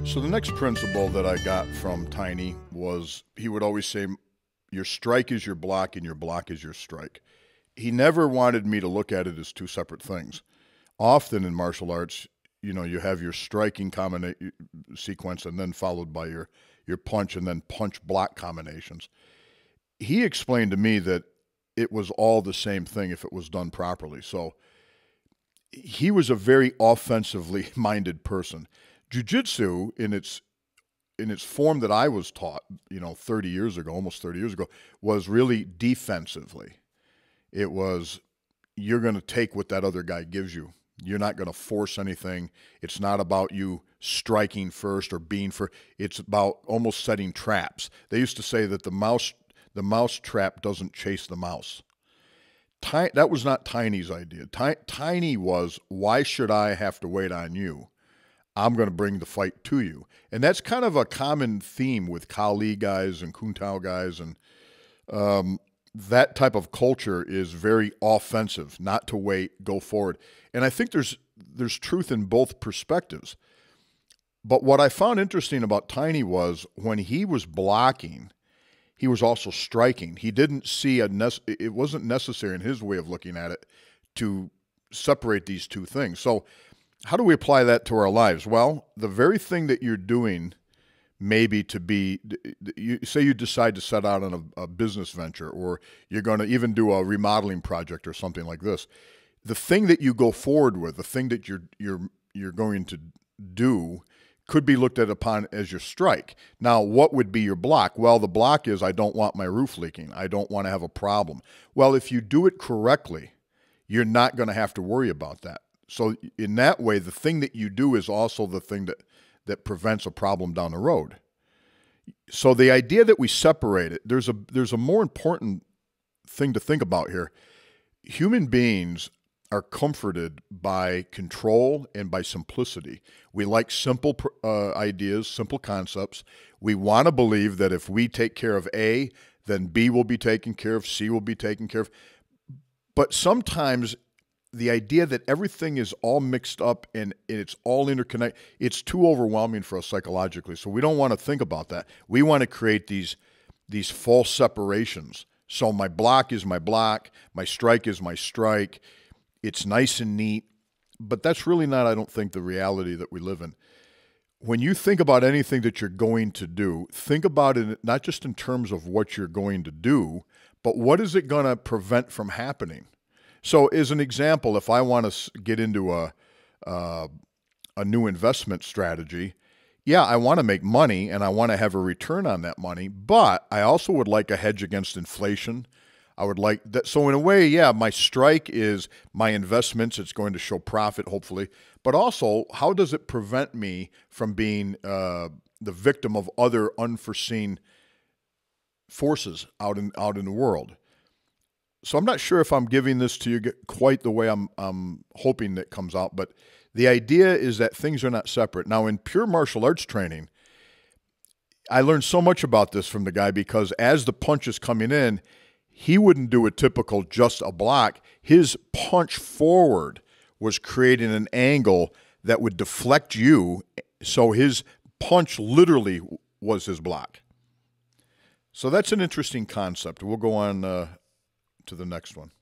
So the next principle that I got from Tiny was he would always say, your strike is your block and your block is your strike. He never wanted me to look at it as two separate things. Often in martial arts, you have your striking sequence and then followed by your punch and then punch block combinations. He explained to me that it was all the same thing if it was done properly. So he was a very offensively minded person. Jiu-jitsu in its form that I was taught, 30 years ago, almost 30 years ago, was really defensively. It was, you're going to take what that other guy gives you. You're not going to force anything. It's not about you striking first or being first. It's about almost setting traps. They used to say that the mouse trap doesn't chase the mouse. That was not Tiny's idea. Tiny was, why should I have to wait on you? I'm going to bring the fight to you. And that's kind of a common theme with Kali guys and Kuntao guys. And that type of culture is very offensive, not to wait, go forward. And I think there's truth in both perspectives. But what I found interesting about Tiny was when he was blocking, he was also striking. He didn't see it wasn't necessary in his way of looking at it to separate these two things. So how do we apply that to our lives? Well, the very thing that you're doing maybe say you decide to set out on a business venture, or you're going to even do a remodeling project or something like this. The thing that you go forward with, the thing that you're going to do could be looked at upon as your strike. Now, what would be your block? Well, the block is, I don't want my roof leaking. I don't want to have a problem. Well, if you do it correctly, you're not going to have to worry about that. So in that way, the thing that you do is also the thing that prevents a problem down the road. So the idea that we separate it, there's a more important thing to think about here. Human beings are comforted by control and by simplicity. We like simple ideas, simple concepts. We want to believe that if we take care of A, then B will be taken care of, C will be taken care of. But sometimes the idea that everything is all mixed up and it's all interconnected, it's too overwhelming for us psychologically. So we don't want to think about that. We want to create these false separations. So my block is my block, my strike is my strike. It's nice and neat, but that's really not, I don't think, the reality that we live in. When you think about anything that you're going to do, think about it not just in terms of what you're going to do, but what is it going to prevent from happening? So as an example, if I want to get into a new investment strategy, yeah, I want to make money and I want to have a return on that money, but I also would like a hedge against inflation. I would like that. So in a way, yeah, my strike is my investments. It's going to show profit, hopefully. But also, how does it prevent me from being the victim of other unforeseen forces out in the world? So I'm not sure if I'm giving this to you quite the way I'm hoping that comes out, but the idea is that things are not separate. Now, in pure martial arts training, I learned so much about this from the guy because as the punch is coming in, he wouldn't do a typical just a block. His punch forward was creating an angle that would deflect you, so his punch literally was his block. So that's an interesting concept. We'll go on to the next one.